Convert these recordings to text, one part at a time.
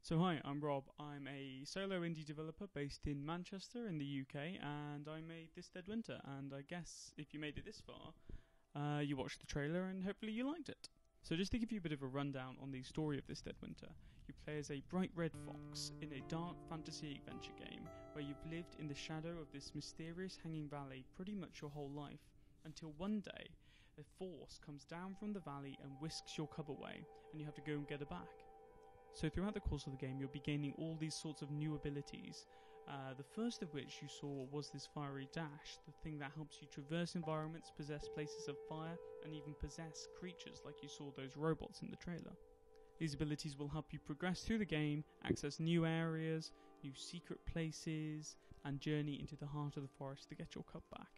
So hi, I'm Rob. I'm a solo indie developer based in Manchester in the UK, and I made This Dead Winter, and I guess if you made it this far, you watched the trailer and hopefully you liked it. So just to give you a bit of a rundown on the story of This Dead Winter, you play as a bright red fox in a dark fantasy adventure game where you've lived in the shadow of this mysterious hanging valley pretty much your whole life, until one day a force comes down from the valley and whisks your cub away, and you have to go and get her back. So throughout the course of the game you'll be gaining all these sorts of new abilities, the first of which you saw was this fiery dash, the thing that helps you traverse environments, possess places of fire, and even possess creatures like you saw those robots in the trailer. These abilities will help you progress through the game, access new areas, new secret places, and journey into the heart of the forest to get your cub back.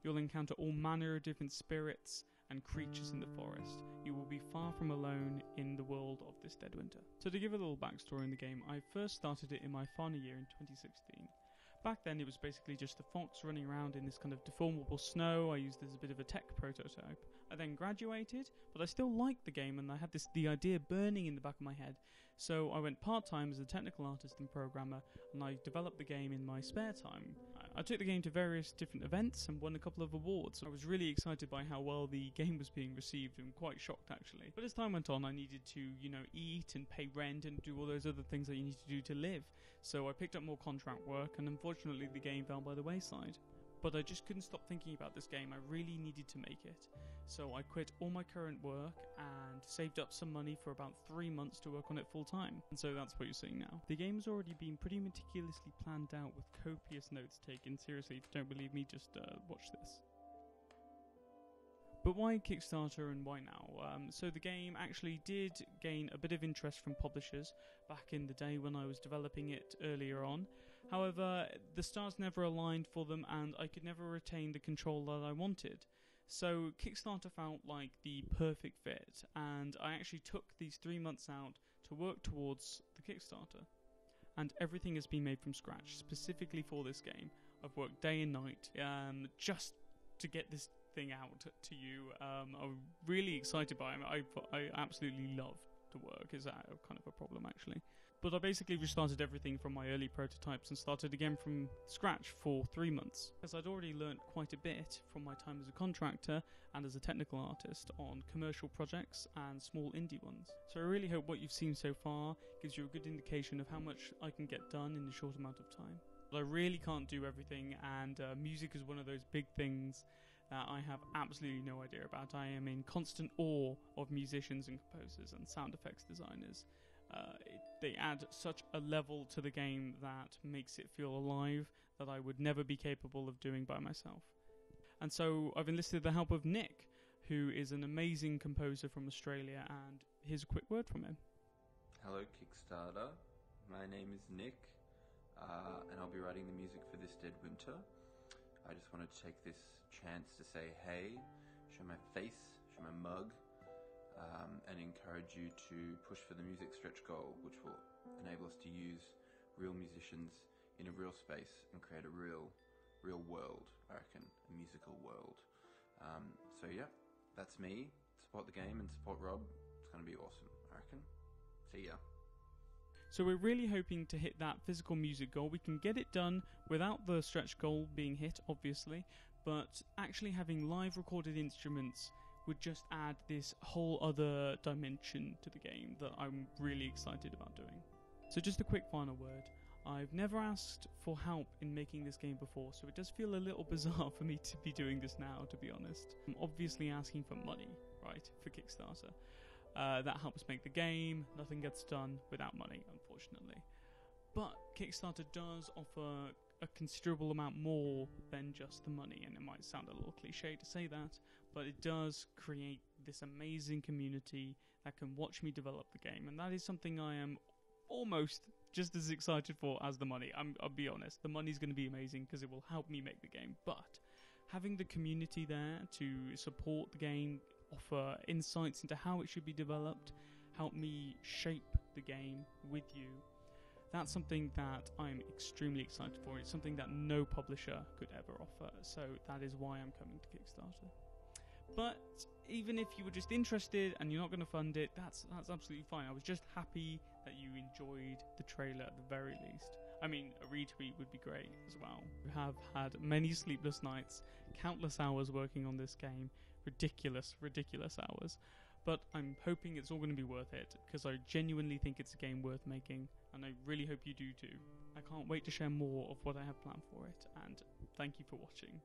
You'll encounter all manner of different spirits and creatures in the forest. You will be far from alone in the world of This Dead Winter. So to give a little backstory in the game, I first started it in my final year in 2016. Back then it was basically just a fox running around in this kind of deformable snow. I used it as a bit of a tech prototype. I then graduated, but I still liked the game and I had the idea burning in the back of my head. So I went part-time as a technical artist and programmer, and I developed the game in my spare time. I took the game to various different events and won a couple of awards. I was really excited by how well the game was being received and quite shocked actually. But as time went on I needed to, eat and pay rent and do all those other things that you need to do to live. So I picked up more contract work and unfortunately the game fell by the wayside. But I just couldn't stop thinking about this game. I really needed to make it. So I quit all my current work and saved up some money for about 3 months to work on it full time. And so that's what you're seeing now. The game has already been pretty meticulously planned out with copious notes taken. Seriously, if you don't believe me, just watch this. But why Kickstarter and why now? So the game actually did gain a bit of interest from publishers back in the day when I was developing it earlier on. However, the stars never aligned for them and I could never retain the control that I wanted. So Kickstarter felt like the perfect fit, and I actually took these 3 months out to work towards the Kickstarter. And everything has been made from scratch, specifically for this game. I've worked day and night just to get this thing out to you. I'm really excited by it. I absolutely love the work. Is that kind of a problem actually? But I basically restarted everything from my early prototypes and started again from scratch for 3 months, as I'd already learnt quite a bit from my time as a contractor and as a technical artist on commercial projects and small indie ones. So I really hope what you've seen so far gives you a good indication of how much I can get done in a short amount of time. But I really can't do everything, and music is one of those big things that I have absolutely no idea about. I am in constant awe of musicians and composers and sound effects designers. They add such a level to the game that makes it feel alive that I would never be capable of doing by myself. And so I've enlisted the help of Nick, who is an amazing composer from Australia, and here's a quick word from him. Hello Kickstarter, my name is Nick. And I'll be writing the music for This Dead Winter. I just wanted to take this chance to say hey, show my face, show my mug, and encourage you to push for the music stretch goal, which will enable us to use real musicians in a real space and create a real world, I reckon, a musical world. So yeah, that's me. Support the game and support Rob. It's going to be awesome, I reckon. See ya. So we're really hoping to hit that physical music goal. We can get it done without the stretch goal being hit, obviously, but actually having live recorded instruments would just add this whole other dimension to the game that I'm really excited about doing. So just a quick final word. I've never asked for help in making this game before, so it does feel a little bizarre for me to be doing this now, to be honest. I'm obviously asking for money, right, for Kickstarter. That helps make the game. Nothing gets done without money, unfortunately. But Kickstarter does offer a considerable amount more than just the money, and it might sound a little cliche to say that, but it does create this amazing community that can watch me develop the game, and that is something I am almost just as excited for as the money. I'll be honest, the money's going to be amazing because it will help me make the game, but having the community there to support the game, offer insights into how it should be developed, help me shape the game with you, that's something that I'm extremely excited for. It's something that no publisher could ever offer, so that is why I'm coming to Kickstarter. But even if you were just interested and you're not going to fund it, that's absolutely fine. I was just happy that you enjoyed the trailer at the very least. I mean, a retweet would be great as well. We have had many sleepless nights, countless hours working on this game, ridiculous hours. But I'm hoping it's all going to be worth it, because I genuinely think it's a game worth making, and I really hope you do too. I can't wait to share more of what I have planned for it, and thank you for watching.